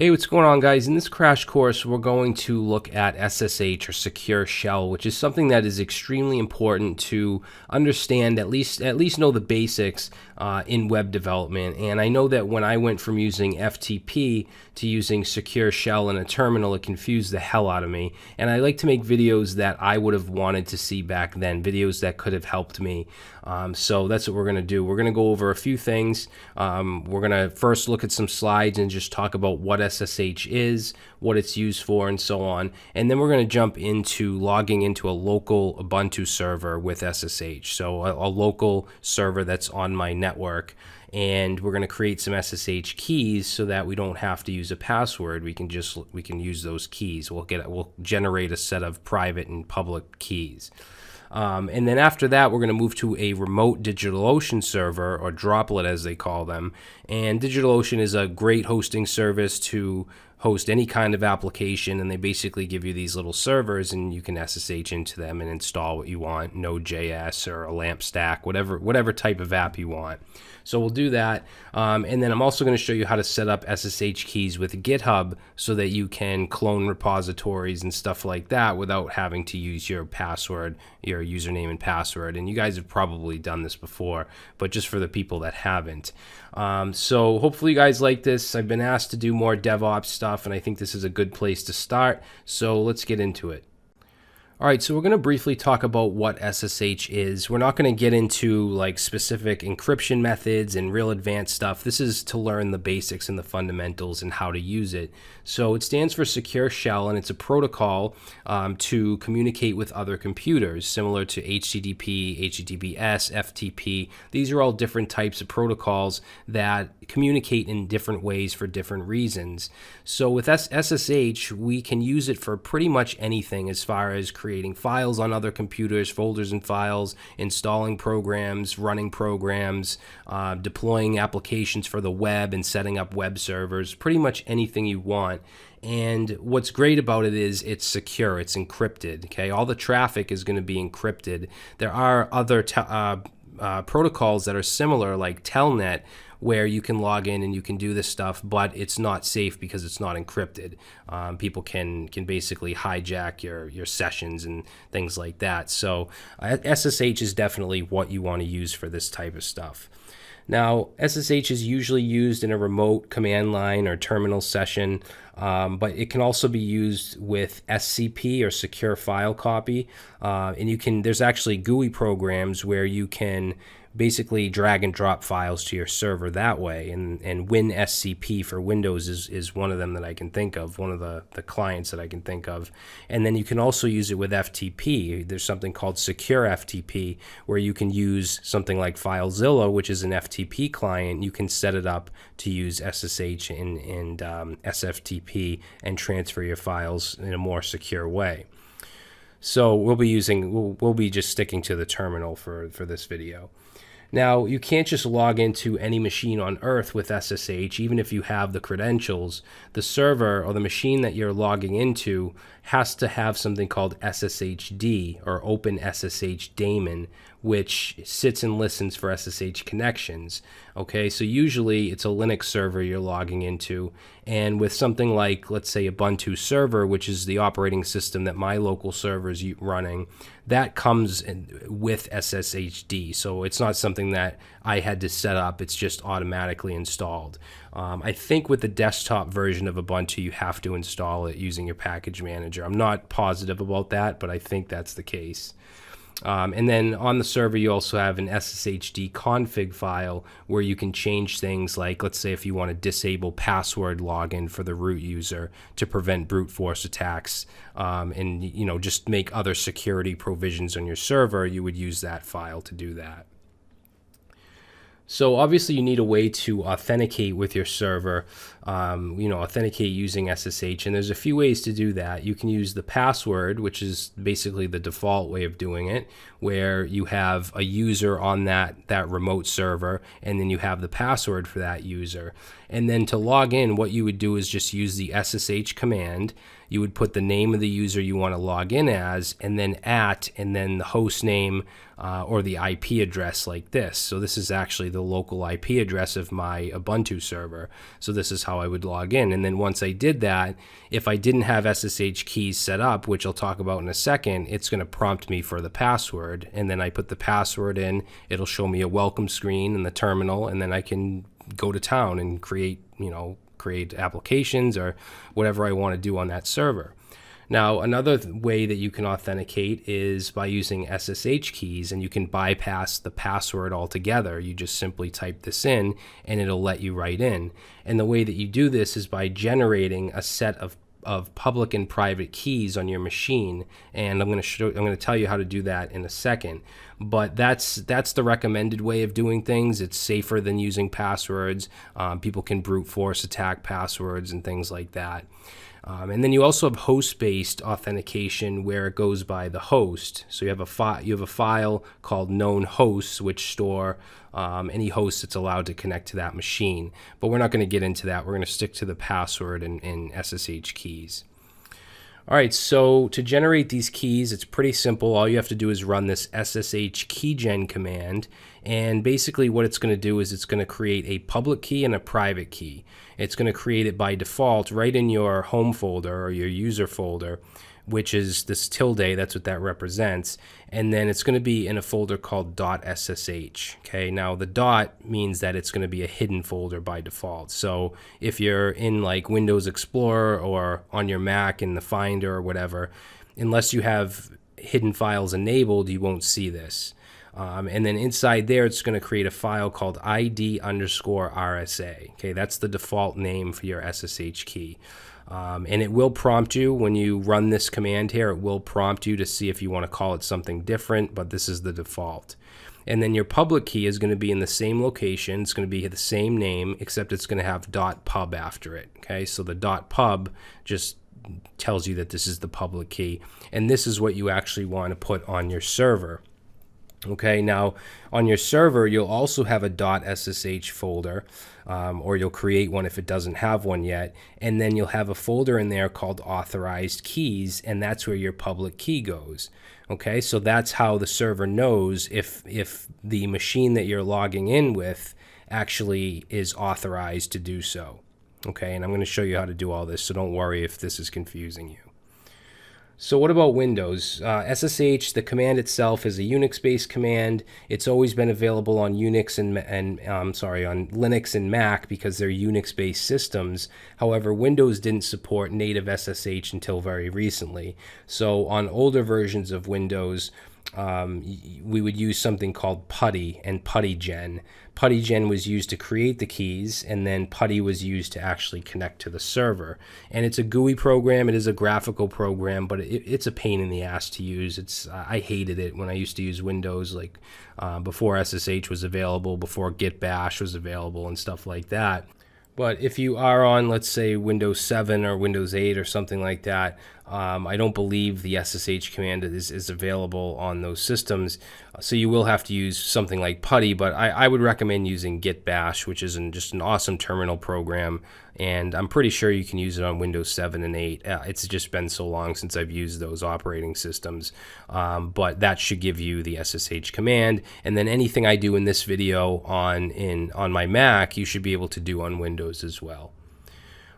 Hey, what's going on, guys? In this crash course, we're going to look at SSH, or Secure Shell, which is something that is extremely important to understand, at least know the basics in web development. And I know that when I went from using FTP to using Secure Shell in a terminal, it confused the hell out of me. And I like to make videos that I would have wanted to see back then, videos that could have helped me. So that's what we're going to do. We're going to go over a few things. We're going to first look at some slides and just talk about what SSH is, what it's used for, and so on. And then we're going to jump into logging into a local Ubuntu server with SSH. So a local server that's on my network. And we're going to create some SSH keys so that we don't have to use a password. We can use those keys. We'll generate a set of private and public keys. And then after that, we're going to move to a remote DigitalOcean server, or Droplet as they call them. And DigitalOcean is a great hosting service to host any kind of application, and they basically give you these little servers and you can SSH into them and install what you want, Node.js or a LAMP stack, whatever type of app you want. So we'll do that, and then I'm also going to show you how to set up SSH keys with Github so that you can clone repositories and stuff like that without having to use your password, your username and password. And you guys have probably done this before, but just for the people that haven't. So hopefully you guys like this. I've been asked to do more DevOps stuff, and I think this is a good place to start. So let's get into it. All right, so we're going to briefly talk about what SSH is. We're not going to get into like specific encryption methods and real advanced stuff. This is to learn the basics and the fundamentals and how to use it. So it stands for Secure Shell, and it's a protocol to communicate with other computers, similar to HTTP, HTTPS, FTP. These are all different types of protocols that communicate in different ways for different reasons. So with SSH, we can use it for pretty much anything as far as creating files on other computers, folders and files, installing programs, running programs, deploying applications for the web and setting up web servers, pretty much anything you want. And what's great about it is it's secure, it's encrypted, okay? All the traffic is going to be encrypted. There are other protocols that are similar, like Telnet, where you can log in and you can do this stuff, but it's not safe because it's not encrypted. People can basically hijack your sessions and things like that. So SSH is definitely what you want to use for this type of stuff. Now, SSH is usually used in a remote command line or terminal session, but it can also be used with SCP, or Secure File Copy, and there's actually GUI programs where you can basically drag and drop files to your server that way, and WinSCP for Windows is one of them that I can think of, one of the clients that I can think of. And then you can also use it with FTP. There's something called Secure FTP, where you can use something like FileZilla, which is an FTP client. You can set it up to use SSH and SFTP and transfer your files in a more secure way. So we'll be just sticking to the terminal for this video. Now, you can't just log into any machine on Earth with SSH, even if you have the credentials. The server or the machine that you're logging into has to have something called SSHD, or Open SSH Daemon, which sits and listens for SSH connections. Okay, so usually it's a Linux server you're logging into, and with something like, let's say, Ubuntu server, which is the operating system that my local server is running, that comes with SSHD. So it's not something that I had to set up, it's just automatically installed. I think with the desktop version of Ubuntu, you have to install it using your package manager. I'm not positive about that, but I think that's the case. And then on the server, you also have an SSHD config file where you can change things like, let's say if you want to disable password login for the root user to prevent brute force attacks, and just make other security provisions on your server, you would use that file to do that. So obviously you need a way to authenticate with your server, authenticate using SSH, and there's a few ways to do that. You can use the password, which is basically the default way of doing it, where you have a user on that remote server, and then you have the password for that user. And then to log in, what you would do is just use the SSH command. You would put the name of the user you want to log in as, and then and then the host name or the IP address like this. So this is actually the local IP address of my Ubuntu server. So this is how I would log in. And then once I did that, if I didn't have SSH keys set up, which I'll talk about in a second, it's going to prompt me for the password. And then I put the password in. It'll show me a welcome screen in the terminal, and then I can go to town and create applications or whatever I want to do on that server. Now, another way that you can authenticate is by using SSH keys, and you can bypass the password altogether. You just simply type this in, and it'll let you right in. And the way that you do this is by generating a set of public and private keys on your machine, and I'm going to tell you how to do that in a second. But that's the recommended way of doing things. It's safer than using passwords. People can brute force attack passwords and things like that. And then you also have host-based authentication, where it goes by the host. So you have a file called known hosts, which store any host that's allowed to connect to that machine. But we're not going to get into that. We're going to stick to the password and SSH keys. All right, so to generate these keys, it's pretty simple. All you have to do is run this ssh keygen command, and basically what it's going to do is it's going to create a public key and a private key. It's going to create it by default right in your home folder or your user folder, which is this tilde, that's what that represents. And then it's going to be in a folder called .ssh. Okay, now the dot means that it's going to be a hidden folder by default. So if you're in like Windows Explorer or on your Mac in the Finder or whatever, unless you have hidden files enabled, you won't see this. And then inside there, it's going to create a file called ID_RSA. Okay, that's the default name for your SSH key. And it will prompt you when you run this command here. It will prompt you to see if you want to call it something different, but this is the default. And then your public key is going to be in the same location. It's going to be the same name, except it's going to have .pub after it. Okay, so the .pub just tells you that this is the public key. And this is what you actually want to put on your server. Okay, now on your server, you'll also have a .ssh folder, or you'll create one if it doesn't have one yet, and then you'll have a folder in there called authorized keys, and that's where your public key goes. Okay, so that's how the server knows if the machine that you're logging in with actually is authorized to do so. Okay, and I'm going to show you how to do all this, so don't worry if this is confusing you. So what about Windows? SSH, the command itself, is a Unix-based command. It's always been available on Unix on Linux and Mac because they're Unix-based systems. However, Windows didn't support native SSH until very recently. So on older versions of Windows, we would use something called PuTTY and PuTTYgen. PuTTYgen was used to create the keys, and then PuTTY was used to actually connect to the server. And it's a GUI program. It is a graphical program, but it's a pain in the ass to use. I hated it when I used to use Windows, like before SSH was available, before Git Bash was available and stuff like that. But if you are on, let's say, Windows 7 or Windows 8 or something like that, I don't believe the SSH command is available on those systems. So you will have to use something like PuTTY, but I would recommend using Git Bash, which is just an awesome terminal program. And I'm pretty sure you can use it on Windows 7 and 8. It's just been so long since I've used those operating systems. But that should give you the SSH command. And then anything I do in this video on my Mac, you should be able to do on Windows as well.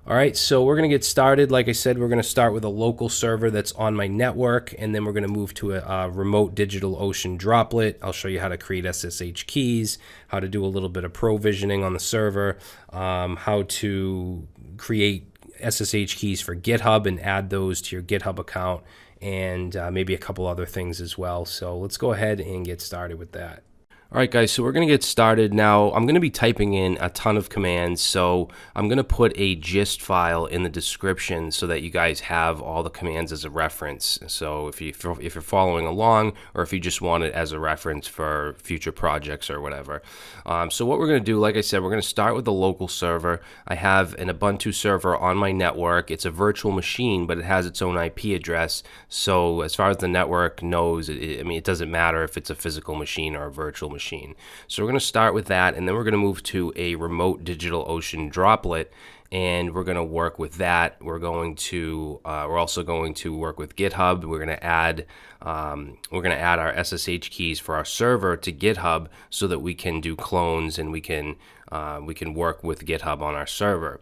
All right, so we're going to get started. Like I said, we're going to start with a local server that's on my network, and then we're going to move to a remote Digital Ocean Droplet. I'll show you how to create SSH keys, how to do a little bit of provisioning on the server, how to create SSH keys for GitHub and add those to your GitHub account, and maybe a couple other things as well. So let's go ahead and get started with that. All right, guys, so we're going to get started now. I'm going to be typing in a ton of commands, so I'm going to put a gist file in the description so that you guys have all the commands as a reference. So if you're following along, or if you just want it as a reference for future projects or whatever. So what we're going to do, like I said, we're going to start with the local server. I have an Ubuntu server on my network. It's a virtual machine, but it has its own IP address. So as far as the network knows, it doesn't matter if it's a physical machine or a virtual machine. So we're going to start with that, and then we're going to move to a remote Digital Ocean Droplet, and we're going to work with that. We're also going to work with GitHub. We're going to add our SSH keys for our server to GitHub so that we can do clones and we can work with GitHub on our server.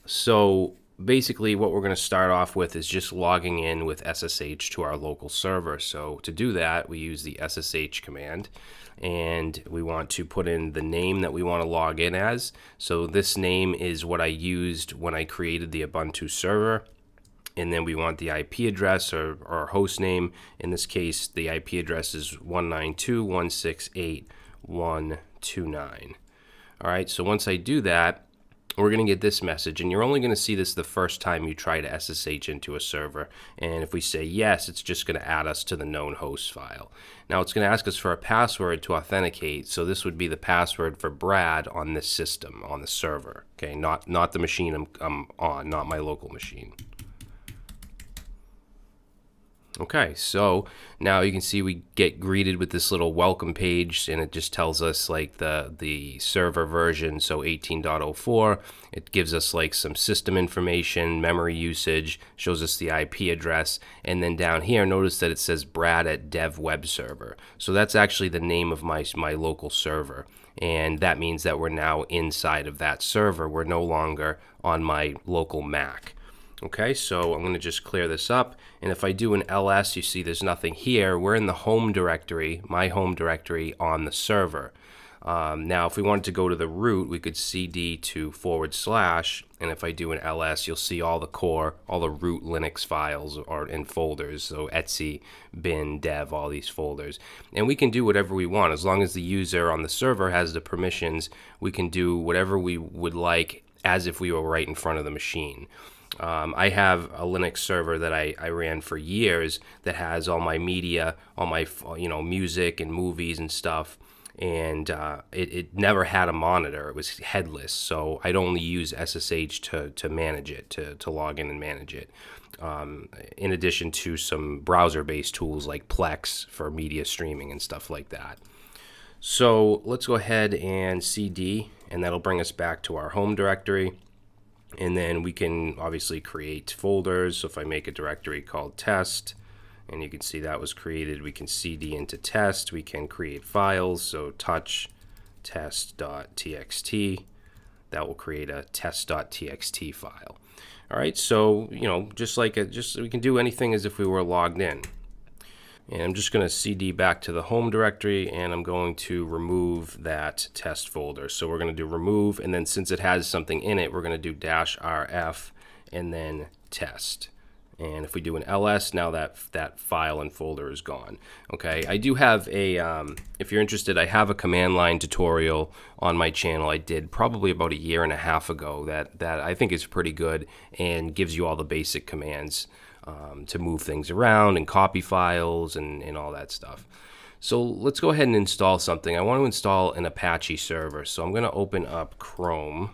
So basically what we're going to start off with is just logging in with SSH to our local server. So to do that, we use the SSH command, and we want to put in the name that we want to log in as. So this name is what I used when I created the Ubuntu server. And then we want the IP address or host name. In this case, the IP address is 192.168.129. All right, so once I do that, we're going to get this message, and you're only going to see this the first time you try to SSH into a server. And if we say yes, it's just going to add us to the known host file. Now it's going to ask us for a password to authenticate, so this would be the password for Brad on this system, on the server. Okay, not the machine I'm on, not my local machine. Okay, so now you can see we get greeted with this little welcome page, and it just tells us like the server version, so 18.04. It gives us like some system information, memory usage, shows us the IP address, and then down here notice that it says Brad at Dev Web Server. So that's actually the name of my local server, and that means that we're now inside of that server. We're no longer on my local Mac. Okay, so I'm going to just clear this up, and if I do an ls, you see there's nothing here. We're in the home directory, my home directory on the server. Now, if we wanted to go to the root, we could cd to /, and if I do an ls, you'll see all the root Linux files are in folders, so etc, bin, dev, all these folders. And we can do whatever we want. As long as the user on the server has the permissions, we can do whatever we would like as if we were right in front of the machine. I have a Linux server that I ran for years that has all my media, all my music and movies and stuff, and it never had a monitor. It was headless, so I'd only use SSH to manage it, to log in and manage it, in addition to some browser-based tools like Plex for media streaming and stuff like that. So let's go ahead and cd, and that'll bring us back to our home directory. And then we can obviously create folders. So if I make a directory called test, and you can see that was created, we can cd into test. We can create files. So touch test.txt. That will create a test.txt file. All right. So we can do anything as if we were logged in. And I'm just going to cd back to the home directory, and I'm going to remove that test folder. So we're going to do remove, and then since it has something in it, we're going to do -rf and then test. And if we do an ls, now that file and folder is gone. Okay, I do have if you're interested, I have a command line tutorial on my channel I did probably about 1.5 years ago that I think is pretty good and gives you all the basic commands to move things around and copy files and all that stuff. So let's go ahead and install something. I want to install an Apache server. So I'm going to open up Chrome.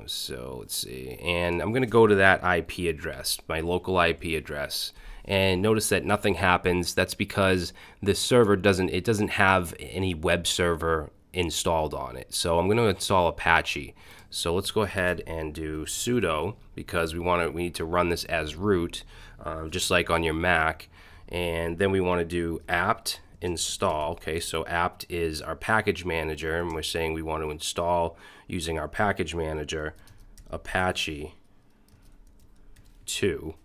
So let's see. And I'm going to go to that IP address, my local IP address. And notice that nothing happens. That's because this server doesn't have any web server installed on it. So I'm going to install Apache. So let's go ahead and do sudo, because we need to run this as root, just like on your Mac. And then we want to do apt install. Okay, so apt is our package manager, and we're saying we want to install using our package manager Apache 2.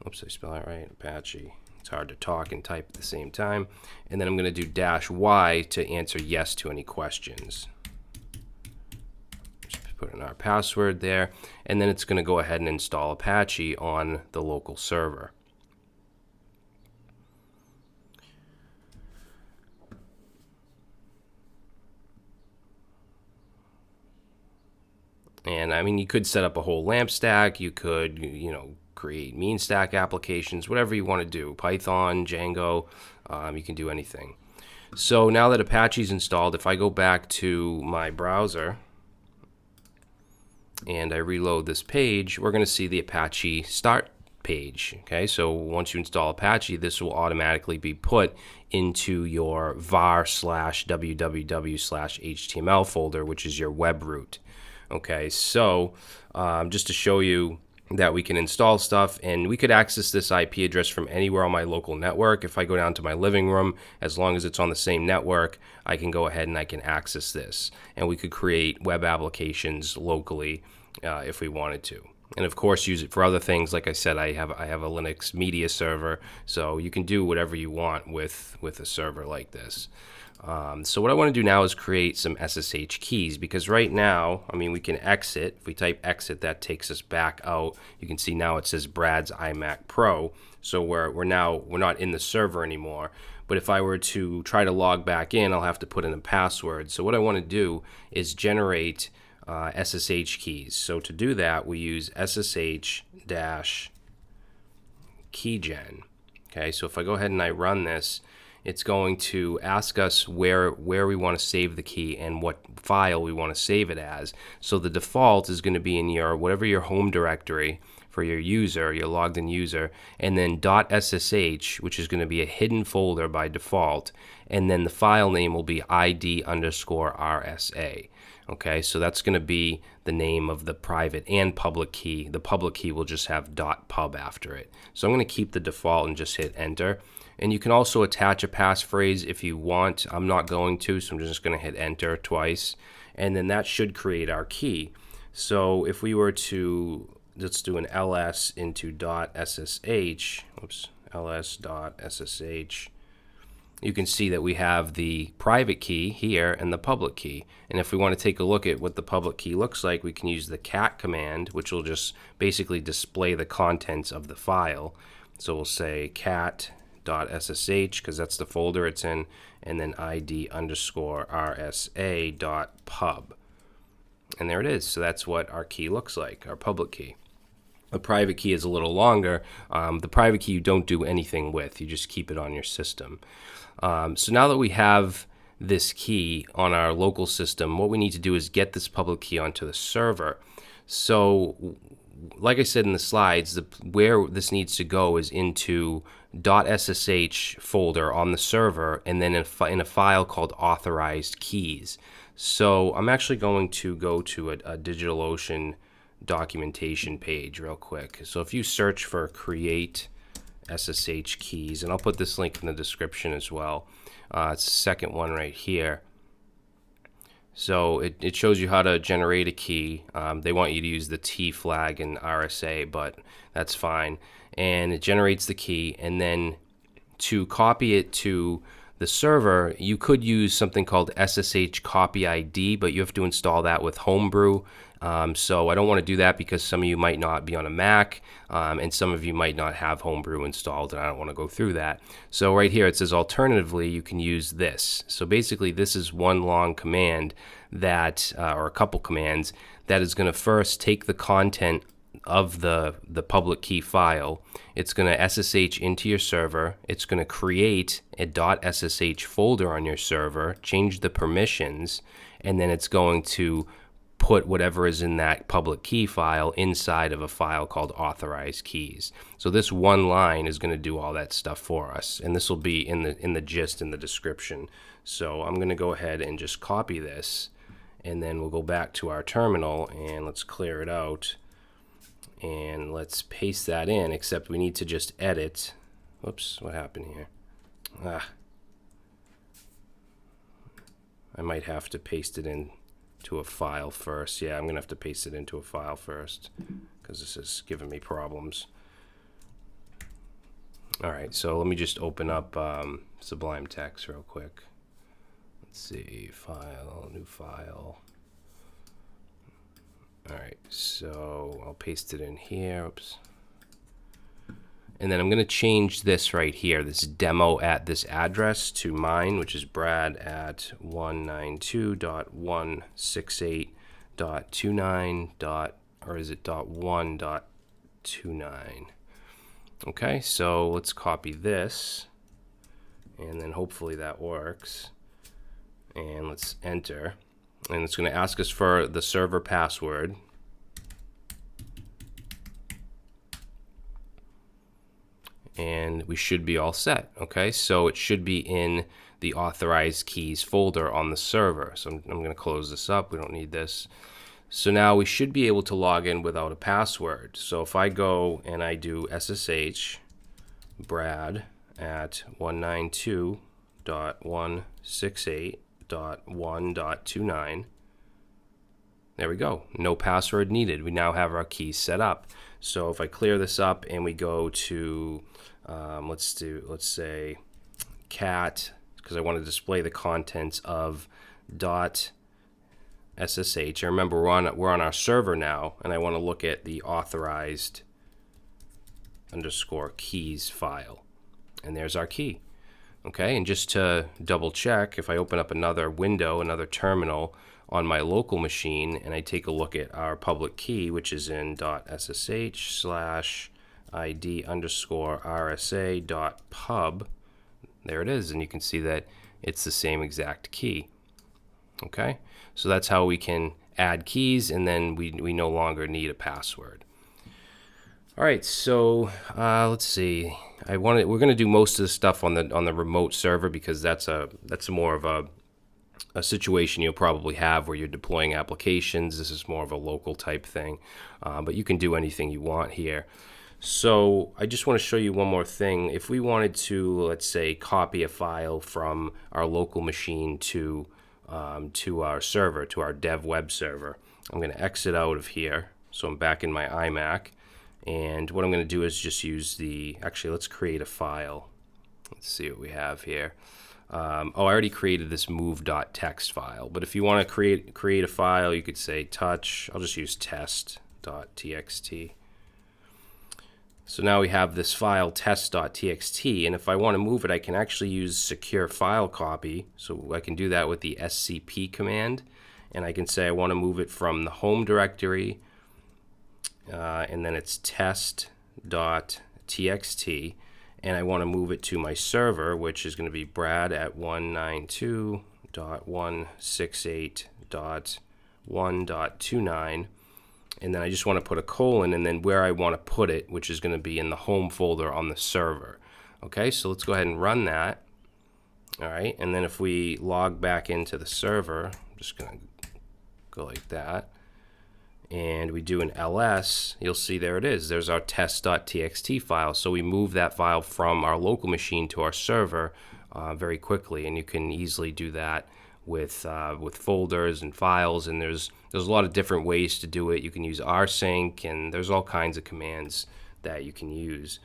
Oops, I spell that right. Apache. It's hard to talk and type at the same time. And then I'm going to do -y to answer yes to any questions. Just put in our password there, and then it's going to go ahead and install Apache on the local server. And I mean, you could set up a whole LAMP stack. You could, create mean stack applications, whatever you want to do. Python, Django, you can do anything. So now that Apache's installed, if I go back to my browser and I reload this page, we're going to see the Apache start page. Okay, so once you install Apache, this will automatically be put into your var/www/html folder, which is your web root. Okay, so just to show you that we can install stuff, and we could access this IP address from anywhere on my local network. If I go down to my living room, as long as it's on the same network, I can go ahead and I can access this. And we could create web applications locally if we wanted to. And of course, use it for other things. Like I said, I have a Linux media server, so you can do whatever you want with a server like this. So what I want to do now is create some SSH keys, because right now, I mean, we can exit. If we type exit, that takes us back out. You can see now it says Brad's iMac Pro. So we're not in the server anymore. But if I were to try to log back in, I'll have to put in a password. So what I want to do is generate SSH keys. So to do that, we use ssh-keygen. Okay, so if I go ahead and I run this, it's going to ask us where we want to save the key and what file we want to save it as. So the default is going to be in whatever your home directory for your user, your logged in user, and then .ssh, which is going to be a hidden folder by default, and then the file name will be id_rsa. Okay, so that's going to be the name of the private and public key. The public key will just have .pub after it. So I'm going to keep the default and just hit enter. And you can also attach a passphrase if you want. I'm not going to, so I'm just going to hit enter twice. And then that should create our key. So if we were to, let's do an ls into .ssh, ls.ssh, you can see that we have the private key here and the public key. And if we want to take a look at what the public key looks like, we can use the cat command, which will just basically display the contents of the file. So we'll say cat .ssh, because that's the folder it's in, and then id_rsa.pub. And there it is. So that's what our key looks like, our public key. The private key is a little longer. The private key you don't do anything with. You just keep it on your system. So now that we have this key on our local system, what we need to do is get this public key onto the server. So like I said in the slides, where this needs to go is into .ssh folder on the server, and then in a file called authorized keys. So I'm actually going to go to a Digital Ocean documentation page real quick. So if you search for create SSH keys, and I'll put this link in the description as well. It's the second one right here. So it shows you how to generate a key. They want you to use the T flag in RSA, but that's fine. And it generates the key, and then to copy it to the server, you could use something called SSH copy ID, but you have to install that with Homebrew. So I don't want to do that because some of you might not be on a Mac, and some of you might not have Homebrew installed, and I don't want to go through that. So right here it says alternatively you can use this. So basically this is one long command that, or a couple commands, that is going to first take the content of the public key file. It's going to SSH into your server. It's going to create a .ssh folder on your server, change the permissions, and then it's going to put whatever is in that public key file inside of a file called authorized keys. So this one line is going to do all that stuff for us, and this will be in the gist in the description. So I'm going to go ahead and just copy this, and then we'll go back to our terminal and let's clear it out. And let's paste that in, except we need to just edit. Whoops, what happened here? I might have to paste it in to a file first. Yeah, I'm going to have to paste it into a file first because this is giving me problems. All right, so let me just open up Sublime Text real quick. Let's see, file, new file. All right, so I'll paste it in here. Oops. And then I'm going to change this right here, this demo at this address, to mine, which is brad at 192.168 .29 or is it .1.29? Okay, so let's copy this, and then hopefully that works. And let's enter, and it's going to ask us for the server password. And we should be all set. Okay, so it should be in the authorized keys folder on the server. So I'm going to close this up. We don't need this. So now we should be able to log in without a password. So if I go and I do ssh brad at 192.168.1.29, there we go. No password needed. We now have our keys set up. So if I clear this up and we go to, let's say cat, because I want to display the contents of .ssh. And remember, we're on our server now, and I want to look at the authorized _keys file. And there's our key. Okay, and just to double check, if I open up another window, another terminal on my local machine, and I take a look at our public key, which is in .ssh/id_rsa.pub, there it is, and you can see that it's the same exact key. Okay, so that's how we can add keys, and then we no longer need a password. All right, so let's see. We're going to do most of the stuff on the remote server, because that's more of a situation you'll probably have where you're deploying applications. This is more of a local type thing, but you can do anything you want here. So I just want to show you one more thing. If we wanted to, let's say, copy a file from our local machine to our server, to our dev web server, I'm going to exit out of here. So I'm back in my iMac, and what I'm going to do is just use actually, let's create a file. Let's see what we have here. I already created this move.txt file, but if you want to create a file, you could say touch. I'll just use test.txt. So now we have this file test.txt, and if I want to move it, I can actually use secure file copy. So I can do that with the scp command, and I can say I want to move it from the home directory, and then it's test.txt, and I want to move it to my server, which is going to be brad at 192.168.1.29. And then I just want to put a colon and then where I want to put it, which is going to be in the home folder on the server. Okay, so let's go ahead and run that. All right, and then if we log back into the server, I'm just going to go like that, and we do an ls, you'll see there it is. There's our test.txt file. So we move that file from our local machine to our server very quickly, and you can easily do that with folders and files, and there's a lot of different ways to do it. You can use rsync, and there's all kinds of commands that you can use.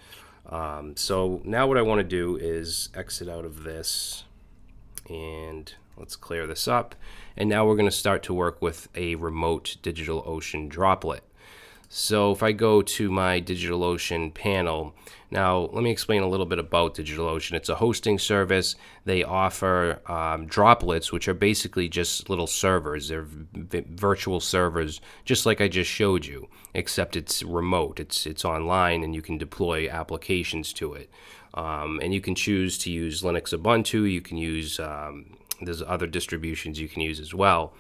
So now what I want to do is exit out of this, and let's clear this up. And now we're going to start to work with a remote DigitalOcean droplet. So if I go to my DigitalOcean panel, now let me explain a little bit about DigitalOcean. It's a hosting service. They offer droplets, which are basically just little servers. They're virtual servers, just like I just showed you, except it's remote. It's online, and you can deploy applications to it. And you can choose to use Linux Ubuntu. You can use there's other distributions you can use as well.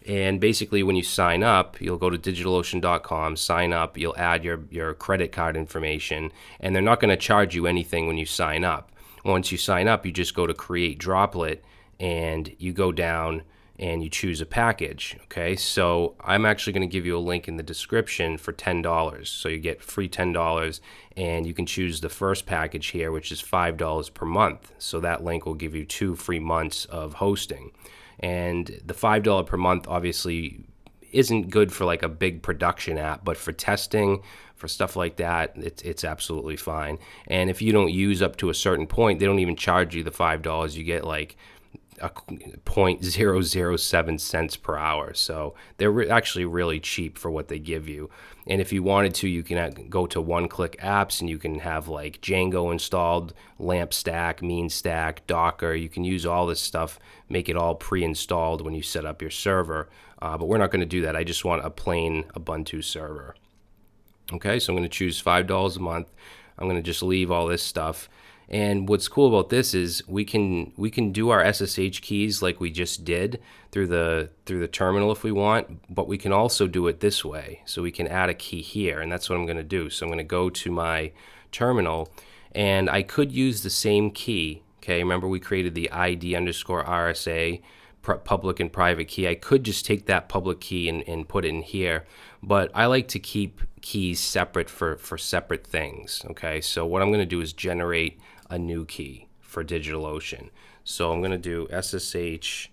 And basically, when you sign up, you'll go to digitalocean.com, sign up, you'll add your credit card information, and they're not going to charge you anything when you sign up. Once you sign up, you just go to Create Droplet, and you go down and you choose a package. Okay, so I'm actually going to give you a link in the description for $10. So you get free $10, and you can choose the first package here, which is $5 per month. So that link will give you 2 free months of hosting. And the $5 per month obviously isn't good for like a big production app, but for testing, for stuff like that, it's absolutely fine. And if you don't use up to a certain point, they don't even charge you the $5. You get like .007 cents per hour. So they're actually really cheap for what they give you. And if you wanted to, you can go to one-click apps and you can have like Django installed, LAMP stack, mean stack, Docker. You can use all this stuff, make it all pre-installed when you set up your server. But we're not going to do that. I just want a plain Ubuntu server. Okay, so I'm going to choose $5 a month. I'm going to just leave all this stuff. And what's cool about this is we can do our SSH keys like we just did through the terminal if we want, but we can also do it this way. So we can add a key here, and that's what I'm going to do. So I'm going to go to my terminal, and I could use the same key. Okay, remember we created the ID_RSA public and private key. I could just take that public key and put it in here, but I like to keep keys separate for separate things. Okay, so what I'm going to do is generate a new key for DigitalOcean. So I'm going to do SSH-keygen,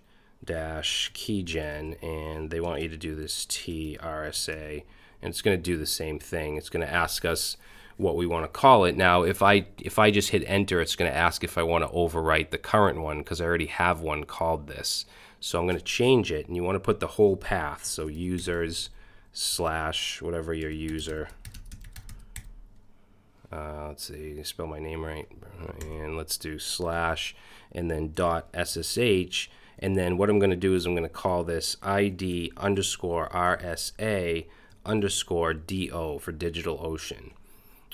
and they want you to do this TRSA, and it's going to do the same thing. It's going to ask us what we want to call it. Now, if I just hit enter, it's going to ask if I want to overwrite the current one because I already have one called this. So I'm going to change it, and you want to put the whole path. So users / whatever your user. Let's see, spell my name right, and let's do / and then .ssh, and then what I'm going to do is I'm going to call this ID_RSA_DO for DigitalOcean.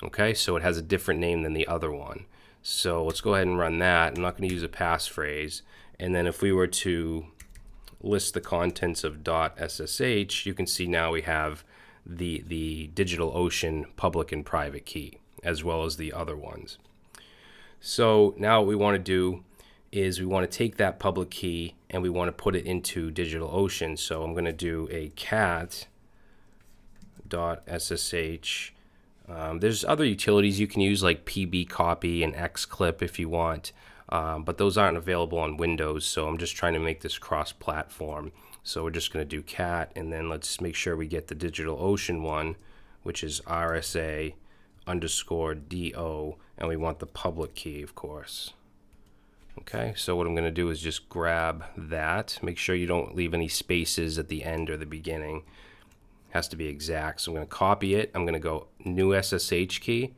Okay, so it has a different name than the other one. So let's go ahead and run that. I'm not going to use a passphrase, and then if we were to list the contents of .ssh, you can see now we have the DigitalOcean public and private key, as well as the other ones. So now what we want to do is we want to take that public key and we want to put it into DigitalOcean. So I'm going to do a cat.ssh. There's other utilities you can use like pbcopy and xclip if you want, but those aren't available on Windows, so I'm just trying to make this cross-platform. So we're just going to do cat, and then let's make sure we get the DigitalOcean one, which is RSA_DO, and we want the public key, of course. Okay, so what I'm going to do is just grab that. Make sure you don't leave any spaces at the end or the beginning. It has to be exact. So I'm going to copy it. I'm going to go new SSH key,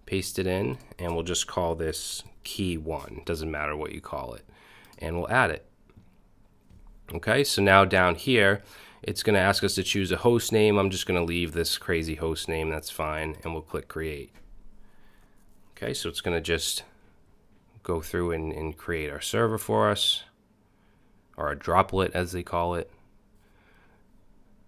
paste it in, and we'll just call this key 1. Doesn't matter what you call it. And we'll add it. Okay, so now down here, it's going to ask us to choose a host name. I'm just going to leave this crazy host name. That's fine. And we'll click create. Okay, so it's going to just go through and create our server for us, or a droplet as they call it.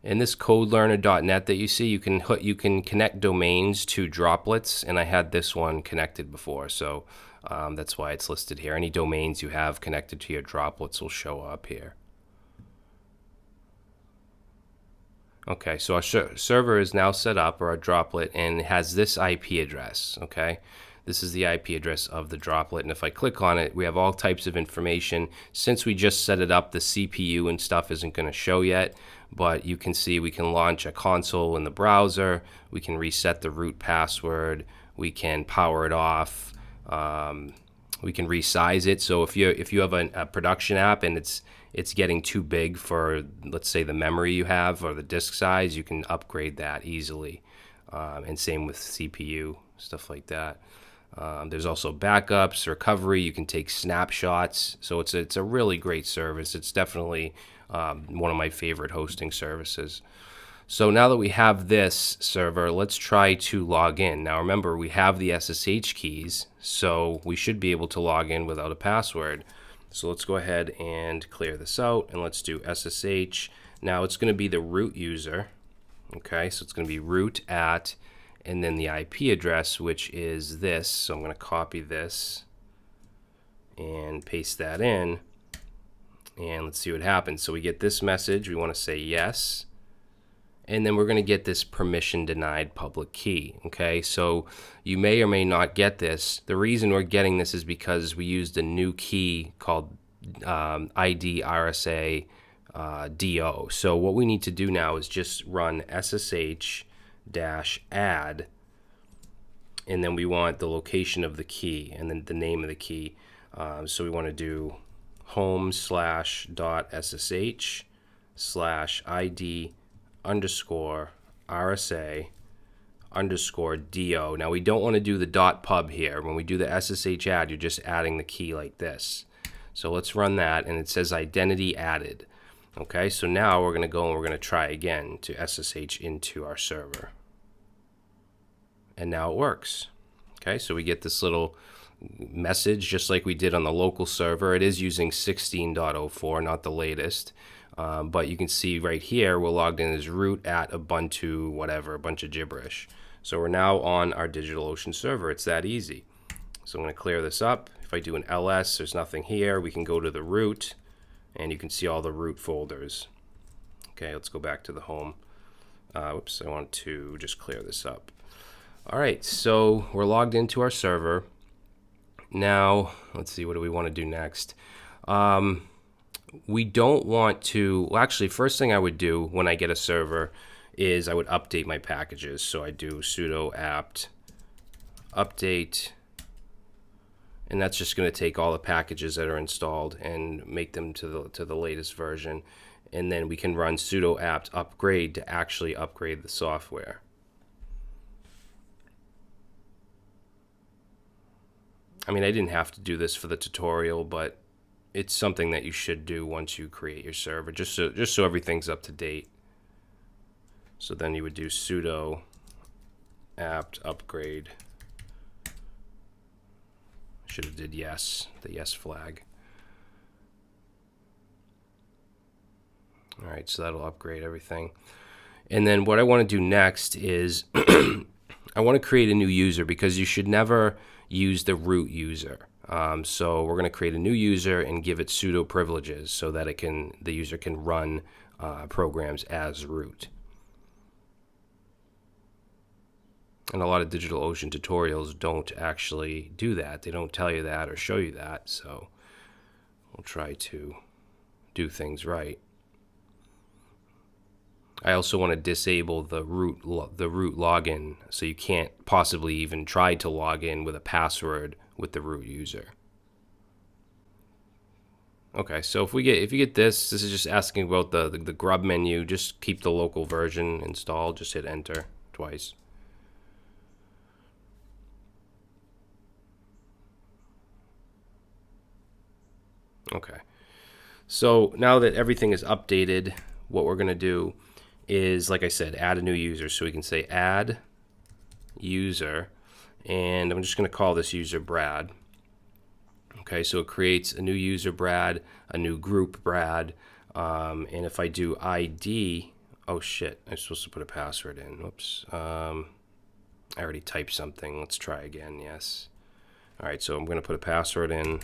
In this CodeLearner.net that you see, you can connect domains to droplets, and I had this one connected before, so that's why it's listed here. Any domains you have connected to your droplets will show up here. Okay, so our server is now set up, or our droplet, and it has this IP address. Okay, this is the IP address of the droplet, and if I click on it, we have all types of information. Since we just set it up, the CPU and stuff isn't going to show yet, but you can see we can launch a console in the browser, we can reset the root password, we can power it off, we can resize it. So if you have a production app and it's getting too big for, let's say, the memory you have or the disk size, you can upgrade that easily. And same with CPU, stuff like that. There's also backups, recovery. You can take snapshots. So it's a really great service. It's definitely one of my favorite hosting services. So now that we have this server, let's try to log in. Now remember, we have the SSH keys, so we should be able to log in without a password. So let's go ahead and clear this out, and let's do SSH. Now it's going to be the root user. Okay, so it's going to be root at, and then the IP address, which is this. So I'm going to copy this and paste that in, and let's see what happens. So we get this message. We want to say yes, and then we're going to get this permission denied public key. Okay, so you may or may not get this. The reason we're getting this is because we used a new key called ID_RSA DO. So what we need to do now is just run ssh-add, and then we want the location of the key and then the name of the key. So we want to do home slash dot ssh slash id underscore rsa underscore do. Now we don't want to do the dot pub here. When we do the ssh-add, you're just adding the key like this. So let's run that, and it says identity added. Okay, so now we're going to go and we're going to try again to SSH into our server. And now it works. Okay, so we get this little message just like we did on the local server. It is using 16.04, not the latest. But you can see right here, we're logged in as root at Ubuntu, whatever, a bunch of gibberish. So we're now on our DigitalOcean server. It's that easy. So I'm going to clear this up. If I do an ls, there's nothing here. We can go to the root, and you can see all the root folders. Okay, let's go back to the home. Oops, I want to just clear this up. All right, so we're logged into our server. Now, let's see, what do we want to do next? We don't want to, well, actually, first thing I would do when I get a server is I would update my packages. So I do sudo apt update, and that's just going to take all the packages that are installed and make them to the latest version. And then we can run sudo apt upgrade to actually upgrade the software. I mean, I didn't have to do this for the tutorial, but it's something that you should do once you create your server, just so everything's up to date. So then you would do sudo apt upgrade. Should have did yes, the yes flag. All right, so that'll upgrade everything. And then what I want to do next is I want to create a new user, because you should never use the root user. So we're going to create a new user and give it sudo privileges so that the user can run programs as root. And a lot of DigitalOcean tutorials don't actually do that. They don't tell you that or show you that. So we'll try to do things right. I also want to disable the root login, so you can't possibly even try to log in with a password with the root user. Okay, so if you get this is just asking about the grub menu. Just keep the local version installed. Just hit enter twice. Okay, so now that everything is updated, what we're going to do is, like I said, add a new user. So we can say add user, and I'm just going to call this user Brad. Okay, so it creates a new user Brad, a new group Brad, and if I do ID, oh shit, I'm supposed to put a password in. Whoops, I already typed something. Let's try again. Yes. All right, so I'm going to put a password in.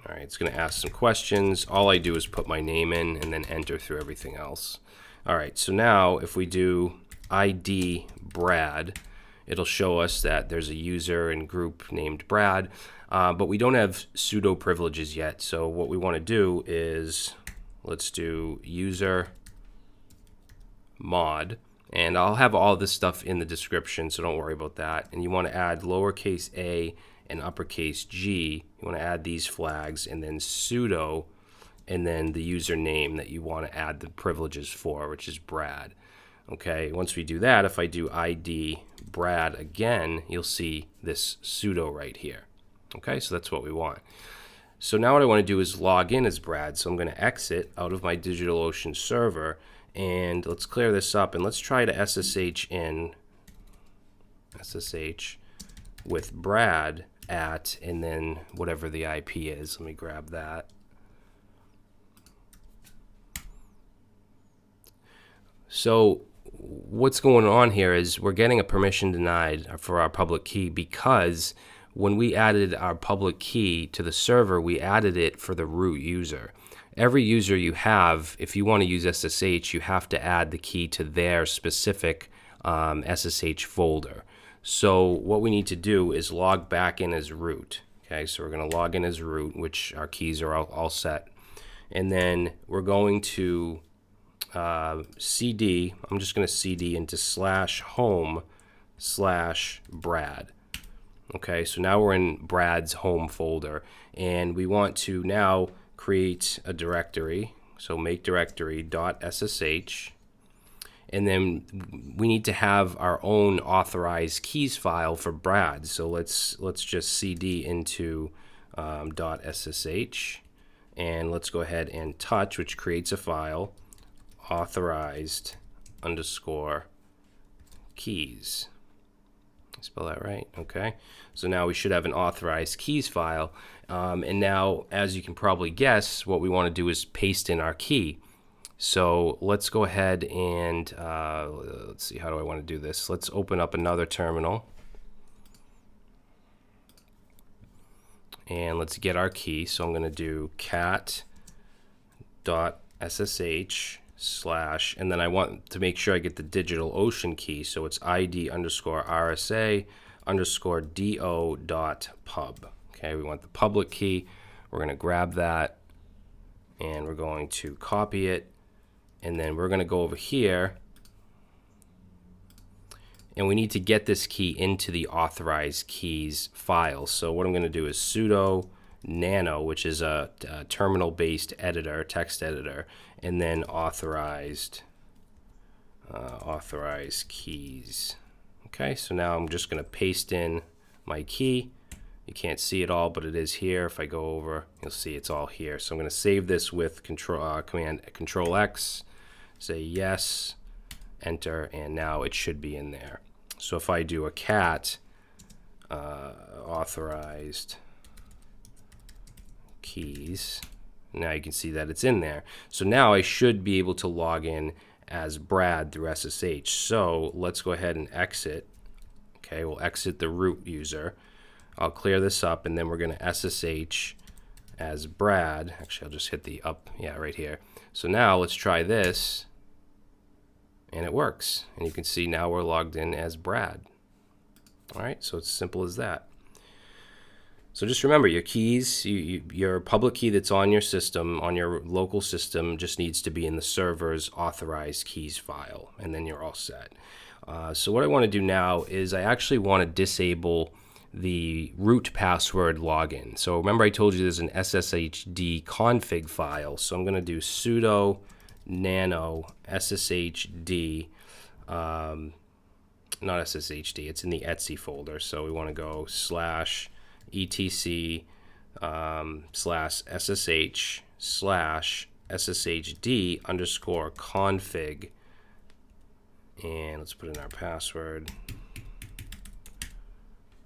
All right, it's going to ask some questions. All I do is put my name in and then enter through everything else. All right, so now if we do ID Brad, it'll show us that there's a user and group named Brad, but we don't have sudo privileges yet. So what we want to do is, let's do user mod, and I'll have all this stuff in the description, so don't worry about that. And you want to add lowercase a and uppercase G. You want to add these flags, and then sudo, and then the username that you want to add the privileges for, which is Brad. Okay, once we do that, if I do ID Brad again, you'll see this sudo right here. Okay, so that's what we want. So now what I want to do is log in as Brad. So I'm going to exit out of my DigitalOcean server, and let's clear this up, and let's try to SSH in SSH with Brad at, and then whatever the IP is. Let me grab that. So what's going on here is we're getting a permission denied for our public key, because when we added our public key to the server, we added it for the root user. Every user you have, if you want to use SSH, you have to add the key to their specific SSH folder. So what we need to do is log back in as root. Okay, so we're going to log in as root, which our keys are all set. And then we're going to CD, I'm just going to CD into /home /Brad. Okay, so now we're in Brad's home folder, and we want to now create a directory. So make directory .ssh, and then we need to have our own authorized keys file for Brad. So let's just cd into .ssh, and let's go ahead and touch, which creates a file, authorized _ keys. Spell that right. Okay, so now we should have an authorized keys file, and now, as you can probably guess, what we want to do is paste in our key. So let's go ahead and let's see, how do I want to do this? Let's open up another terminal, and let's get our key. So I'm going to do cat.ssh / and then I want to make sure I get the DigitalOcean key, so it's id _RSA _do.pub. Okay, we want the public key. We're going to grab that, and we're going to copy it, and then we're going to go over here, and we need to get this key into the authorized keys file. So what I'm going to do is sudo nano, which is a terminal-based editor, text editor, and then authorized keys. Okay, so now I'm just going to paste in my key. You can't see it all, but it is here. If I go over, you'll see it's all here. So I'm going to save this with command Control X, say yes, enter, and now it should be in there. So if I do a cat authorized keys, now you can see that it's in there. So now I should be able to log in as Brad through SSH. So let's go ahead and exit. Okay, we'll exit the root user. I'll clear this up, and then we're going to SSH as Brad. Actually, I'll just hit the up, right here. So now let's try this, and it works. And you can see now we're logged in as Brad. All right, so it's simple as that. So just remember, your keys, your public key that's on your system, on your local system, just needs to be in the server's authorized keys file, and then you're all set. So what I want to do now is I actually want to disable the root password login. So remember, I told you there's an sshd config file. So I'm going to do sudo nano sshd, not sshd, it's in the etc folder. So we want to go /etc /ssh /sshd _config, and let's put in our password.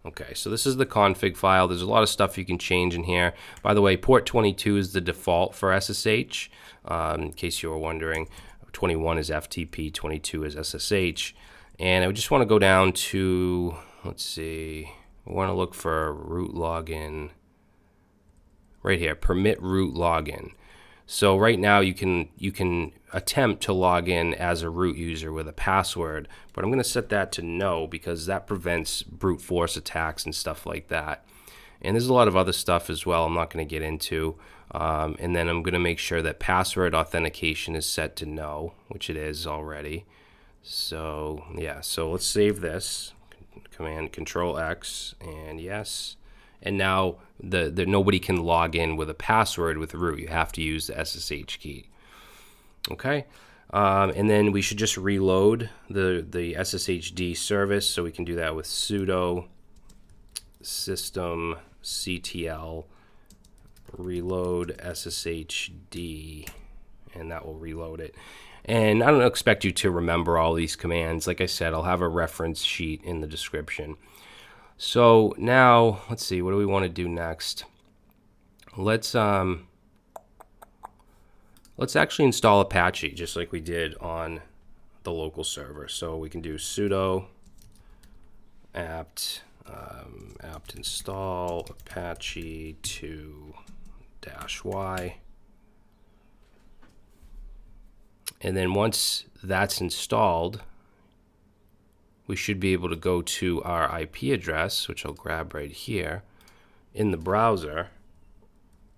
Okay, so this is the config file. There's a lot of stuff you can change in here. By the way, port 22 is the default for SSH. In case you were wondering, 21 is FTP, 22 is SSH. And I just want to go down to, let's see, we want to look for root login right here, permit root login. So right now you can attempt to log in as a root user with a password, but I'm going to set that to no because that prevents brute force attacks and stuff like that. And there's a lot of other stuff as well I'm not going to get into. And then I'm going to make sure that password authentication is set to no, which it is already. So yeah, so let's save this. Command Control X and yes. And now nobody can log in with a password with root. You have to use the SSH key. Okay, and then we should just reload the SSHD service. So we can do that with sudo systemctl reload sshd, and that will reload it. And I don't expect you to remember all these commands. Like I said, I'll have a reference sheet in the description. So now, let's see, what do we want to do next? Let's actually install Apache, just like we did on the local server. So we can do sudo apt install apache 2-y. And then once that's installed, we should be able to go to our IP address, which I'll grab right here in the browser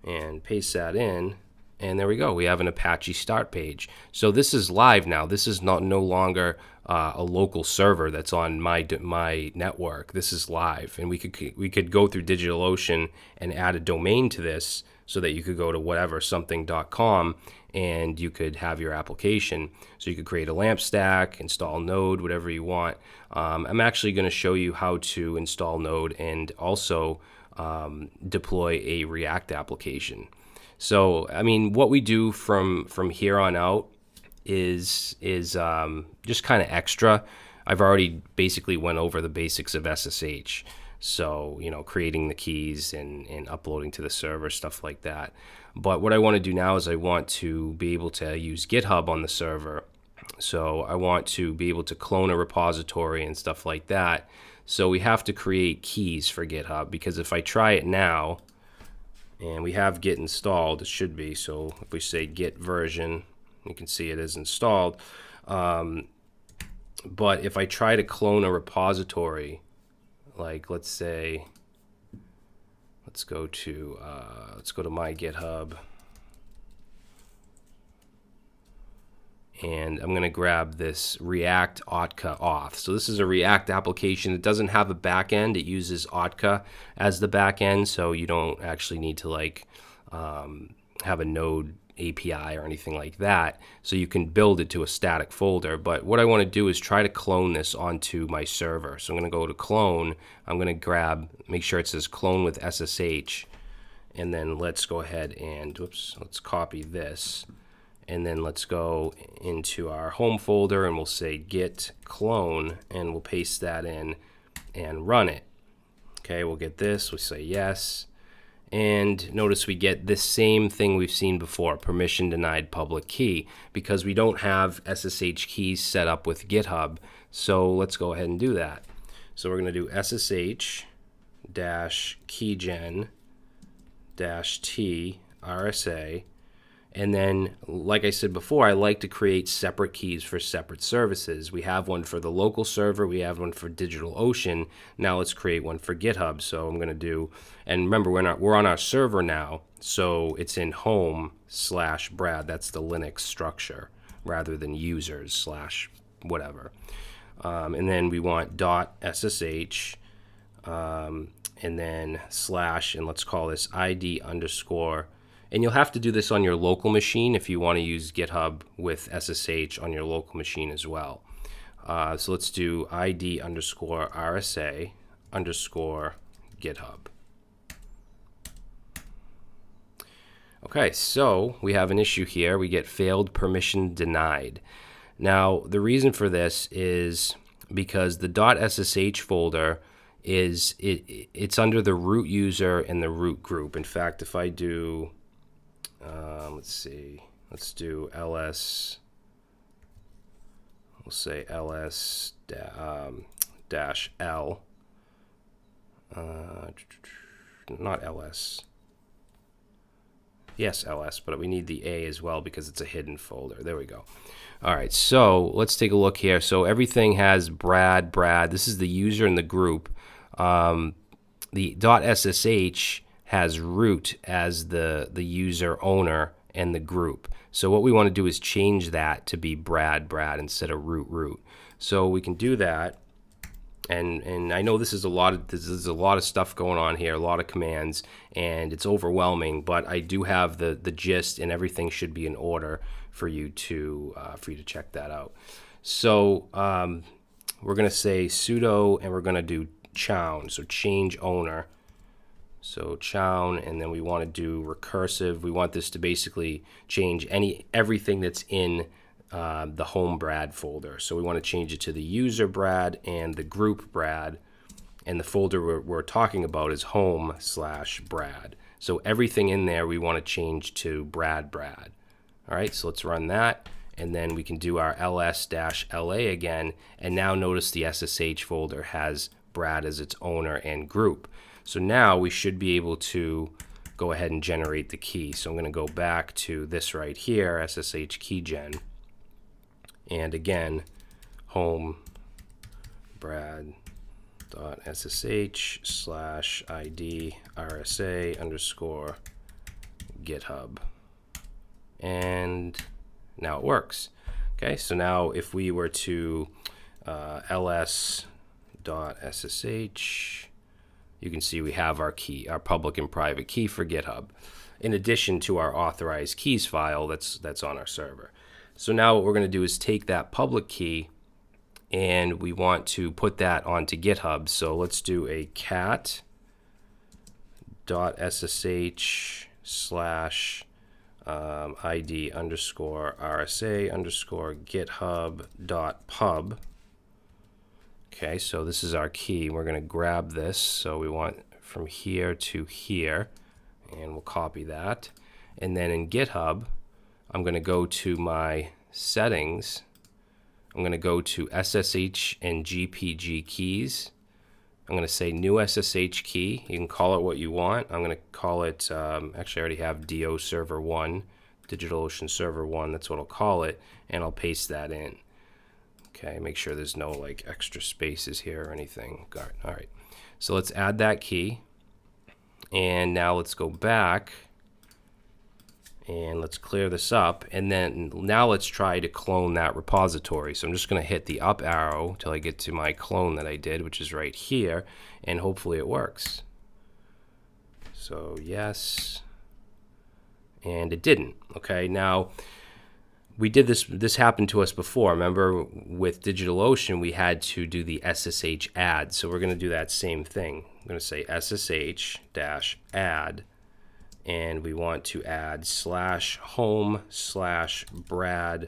and paste that in, And there we go. We have an Apache start page. So this is live now. This is no longer a local server that's on my network. This is live, and we could go through DigitalOcean and add a domain to this so that you could go to whatever something.com and you could have your application. So you could create a LAMP stack, install Node, whatever you want. I'm actually going to show you how to install Node and also deploy a React application. So, I mean, what we do from here on out is just kind of extra. I've already basically went over the basics of SSH. So, you know, creating the keys and uploading to the server, stuff like that. But what I want to do now is I want to be able to use GitHub on the server. So I want to be able to clone a repository and stuff like that. So we have to create keys for GitHub, because if I try it now, and we have Git installed, it should be. So if we say Git version, you can see it is installed. But if I try to clone a repository, like let's say, let's go to my GitHub, and I'm going to grab this React Otka auth. So this is a React application. It doesn't have a backend. It uses Otka as the backend, so you don't actually need to like have a Node API or anything like that. So you can build it to a static folder. But what I want to do is try to clone this onto my server. So I'm going to go to clone. I'm going to make sure it says clone with SSH, and then let's go ahead and let's copy this. And then let's go into our home folder and we'll say git clone, and we'll paste that in and run it. Okay, we'll get this, we'll say yes. And notice we get this same thing we've seen before, permission denied public key, because we don't have SSH keys set up with GitHub. So let's go ahead and do that. So we're going to do ssh-keygen-t RSA. And then, like I said before, I like to create separate keys for separate services. We have one for the local server. We have one for DigitalOcean. Now let's create one for GitHub. So I'm going to do, and remember, we're on our server now, so it's in home/Brad. That's the Linux structure, rather than users/whatever. And then we want .ssh, and then / and let's call this ID _. And you'll have to do this on your local machine if you want to use GitHub with SSH on your local machine as well. So let's do ID _RSA _GitHub. Okay, so we have an issue here. We get failed permission denied. Now, the reason for this is because the .ssh folder it's under the root user and the root group. In fact, if I do let's do ls, we'll say ls dash l, not ls, yes ls, but we need the a as well because it's a hidden folder. There we go. All right, so let's take a look here. So everything has Brad, this is the user and the group. The .ssh has root as the user owner and the group. So what we want to do is change that to be Brad instead of root. So we can do that, and I know this is a lot of stuff going on here, a lot of commands, and it's overwhelming. But I do have the gist, and everything should be in order for you to check that out. So we're going to say sudo, and we're going to do chown, so change owner. So chown, and then we want to do recursive. We want this to basically change everything that's in the home Brad folder. So we want to change it to the user Brad and the group Brad, and the folder we're talking about is home/Brad. So everything in there we want to change to Brad. All right, so let's run that, and then we can do our ls-la again, and now notice the SSH folder has Brad as its owner and group. So now we should be able to go ahead and generate the key. So I'm going to go back to this right here, ssh keygen, and again, home brad.ssh/id RSA _GitHub. and now it works. Okay, so now if we were to ls.ssh, you can see we have our key, our public and private key for GitHub, in addition to our authorized keys file that's on our server. So now what we're going to do is take that public key and we want to put that onto GitHub. So let's do a cat.ssh / ID underscore RSA underscore GitHub dot pub. Okay, so this is our key. We're going to grab this. So we want from here to here, and we'll copy that. And then in GitHub, I'm going to go to my settings. I'm going to go to SSH and GPG keys. I'm going to say new SSH key. You can call it what you want. I'm going to call it, actually I already have DO server 1, Digital Ocean server 1, that's what I'll call it, and I'll paste that in. Okay, make sure there's no like extra spaces here or anything. All right, so let's add that key. And now let's go back and let's clear this up. And then now let's try to clone that repository. So I'm just going to hit the up arrow till I get to my clone that I did, which is right here, and hopefully it works. So yes, and it didn't. Okay, now we did this happened to us before. Remember with DigitalOcean, we had to do the ssh-add. So we're going to do that same thing. I'm going to say ssh-add, and we want to add /home/brad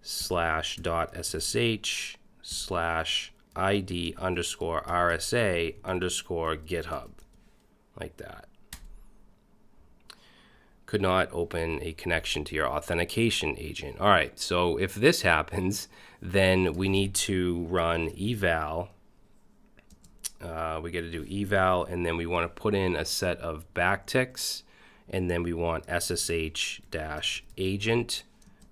/.ssh/ID underscore RSA underscore GitHub, like that. Could not open a connection to your authentication agent. All right, so if this happens, then we need to run eval. We got to do eval, and then we want to put in a set of backticks, and then we want ssh-agent,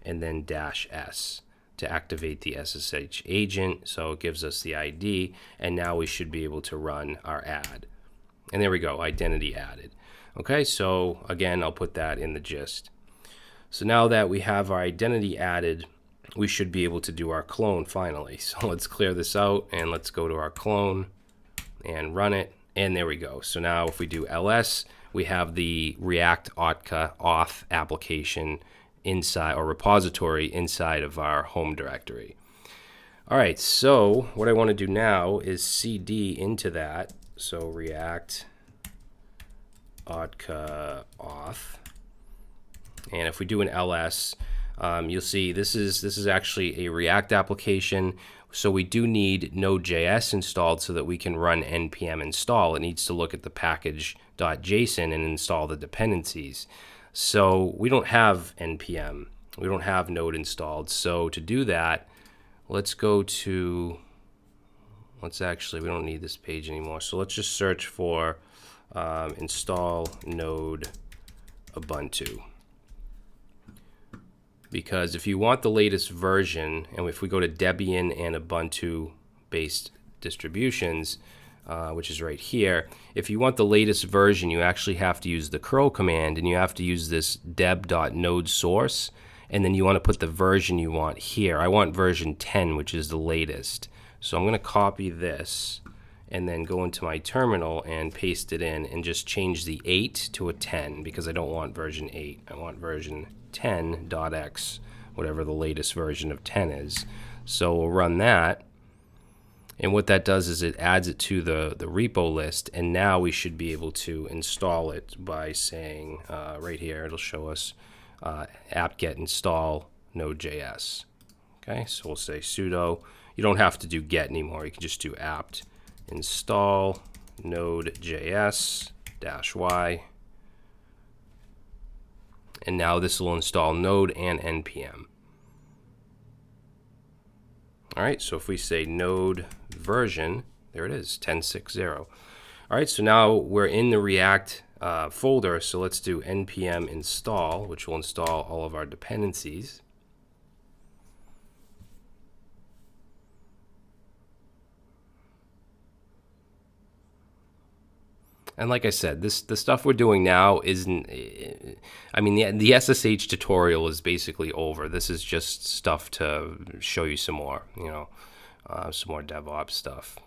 and then -s to activate the SSH agent. So it gives us the ID, and now we should be able to run our add. And there we go, identity added. Okay, so again, I'll put that in the gist. So now that we have our identity added, we should be able to do our clone finally. So let's clear this out and let's go to our clone and run it. And there we go. So now if we do ls, we have the React auth application inside, or repository inside of our home directory. All right, so what I want to do now is cd into that. So React auth, and if we do an ls, you'll see this is actually a React application, so we do need Node.js installed so that we can run npm install. It needs to look at the package.json and install the dependencies. So we don't have npm, we don't have Node installed. So to do that, let's go to, we don't need this page anymore, so let's just search for install node Ubuntu. Because if you want the latest version, and if we go to Debian and Ubuntu based distributions, which is right here, if you want the latest version, you actually have to use the curl command, and you have to use this deb.node source, and then you want to put the version you want here. I want version 10, which is the latest. So I'm going to copy this and then go into my terminal and paste it in and just change the 8 to a 10, because I don't want version 8. I want version 10.x, whatever the latest version of 10 is. So we'll run that. And what that does is it adds it to the repo list, and now we should be able to install it by saying, right here, it'll show us apt-get install Node.js. Okay, so we'll say sudo. You don't have to do get anymore. You can just do apt install Node.js -y, and now this will install Node and npm. All right, so if we say node version, there it is, 10.6.0. All right, so now we're in the React folder, so let's do npm install, which will install all of our dependencies. And like I said, the stuff we're doing now isn't. I mean, the SSH tutorial is basically over. This is just stuff to show you some more, some more DevOps stuff.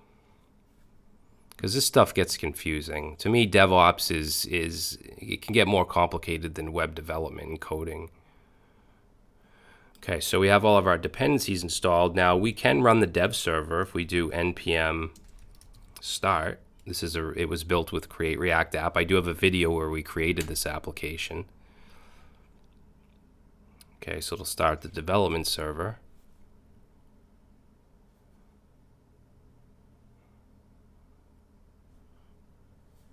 Because this stuff gets confusing. To me, DevOps is it can get more complicated than web development and coding. Okay, so we have all of our dependencies installed. Now we can run the dev server if we do npm start. It was built with Create React App. I do have a video where we created this application. Okay, so it'll start the development server.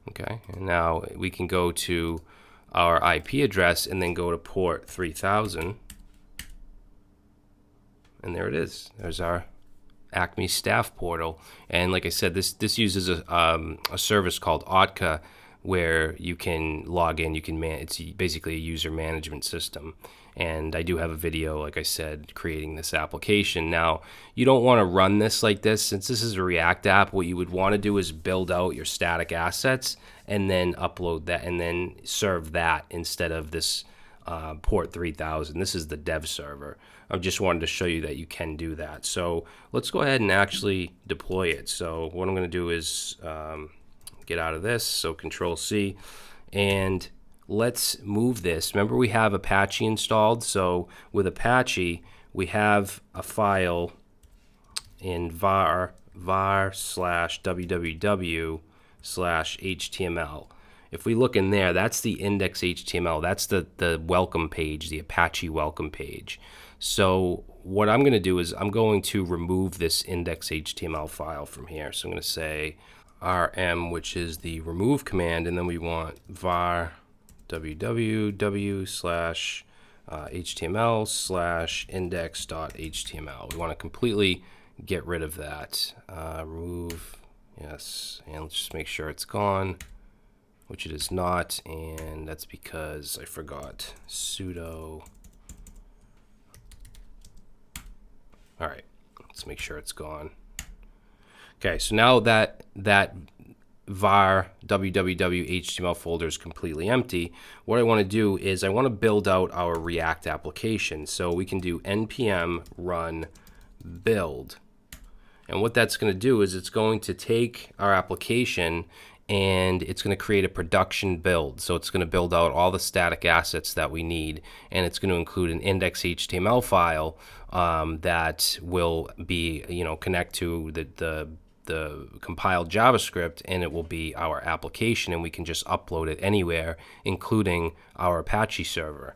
Okay, and now we can go to our IP address and then go to port 3000. And there it is. There's our Acme staff portal. And like I said, this uses a service called Autka, where you can log in. It's basically a user management system. And I do have a video, like I said, creating this application. Now, you don't want to run this like this. Since this is a React app, what you would want to do is build out your static assets and then upload that and then serve that instead of this port 3000. This is the dev server. I just wanted to show you that you can do that. So let's go ahead and actually deploy it. So what I'm going to do is get out of this. So Control C, and let's move this. Remember, we have Apache installed. So with Apache, we have a file in var/www/html. If we look in there, that's the index.html. That's the welcome page, the Apache welcome page. So what I'm going to do is I'm going to remove this index.html file from here. So I'm going to say rm, which is the remove command, and then we want var www/html/index.html. We want to completely get rid of that. Remove, yes, and let's just make sure it's gone, which it is not, and that's because I forgot sudo. All right, let's make sure it's gone. Okay, so now that var www.html folder is completely empty, what I want to do is I want to build out our React application. So we can do npm run build. And what that's going to do is it's going to take our application and it's going to create a production build. So it's going to build out all the static assets that we need, and it's going to include an index.html file that will be, connect to the compiled JavaScript, and it will be our application, and we can just upload it anywhere, including our Apache server.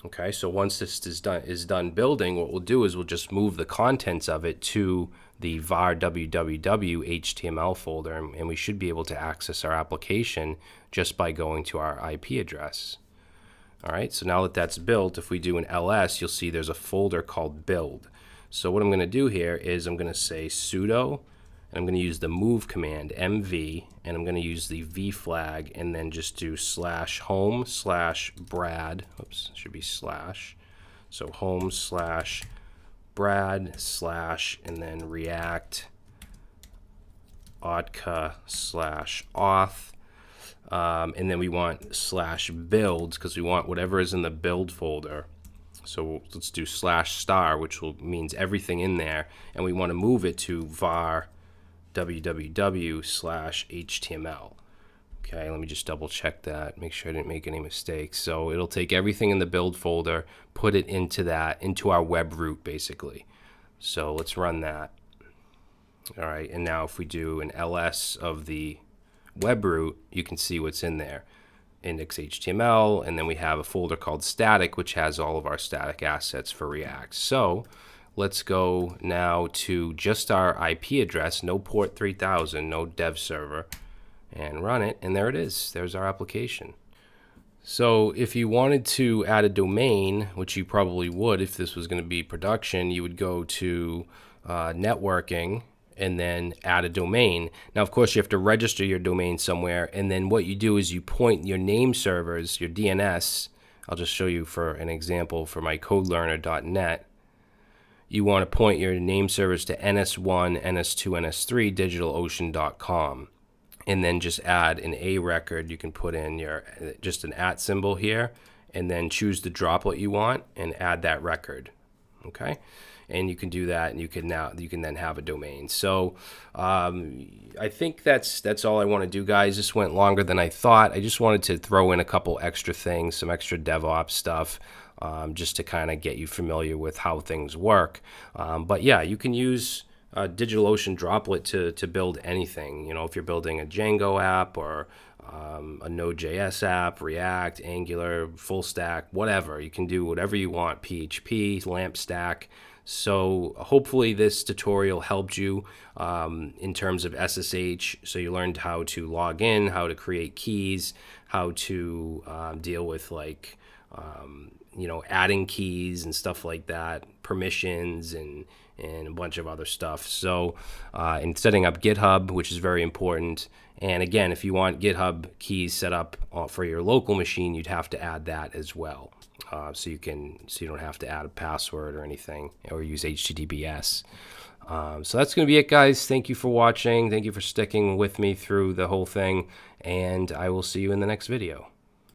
Okay, so once this is done building, what we'll do is we'll just move the contents of it to the var www.html folder, and we should be able to access our application just by going to our IP address. All right, so now that that's built, if we do an ls, you'll see there's a folder called build. So what I'm going to do here is I'm going to say sudo, and I'm going to use the move command, mv, and I'm going to use the v flag, and then just do /home/brad, oops, should be slash, so home/brad/ and then react autka/auth, and then we want /builds because we want whatever is in the build folder. So let's do /star, which means everything in there, and we want to move it to var www/html. Okay, let me just double check that, make sure I didn't make any mistakes. So it'll take everything in the build folder, put it into our web root basically. So let's run that. All right, and now if we do an ls of the web root, you can see what's in there. Index.html, and then we have a folder called static, which has all of our static assets for React. So let's go now to just our IP address, no port 3000, no dev server, and run it, and there it is. There's our application. So if you wanted to add a domain, which you probably would if this was going to be production, you would go to networking and then add a domain. Now, of course, you have to register your domain somewhere, and then what you do is you point your name servers, your DNS. I'll just show you for an example for my codelearner.net. You want to point your name servers to ns1, ns2, ns3, digitalocean.com. and then just add an A record. You can put in your just an @ symbol here, and then choose the droplet you want and add that record. Okay, and you can do that, and you can then have a domain. So I think that's all I want to do, guys. This went longer than I thought. I just wanted to throw in a couple extra things, some extra DevOps stuff, just to kind of get you familiar with how things work. But yeah, you can use Digital Ocean Droplet to build anything. You know, if you're building a Django app or a Node.js app, React, Angular, full stack, whatever. You can do whatever you want, PHP, LAMP stack. So hopefully this tutorial helped you in terms of SSH. So you learned how to log in, how to create keys, how to deal with like, adding keys and stuff like that, permissions and a bunch of other stuff. So in setting up GitHub, which is very important. And again, if you want GitHub keys set up for your local machine, you'd have to add that as well. So you don't have to add a password or anything, or use HTTPS. So that's going to be it, guys. Thank you for watching. Thank you for sticking with me through the whole thing. And I will see you in the next video.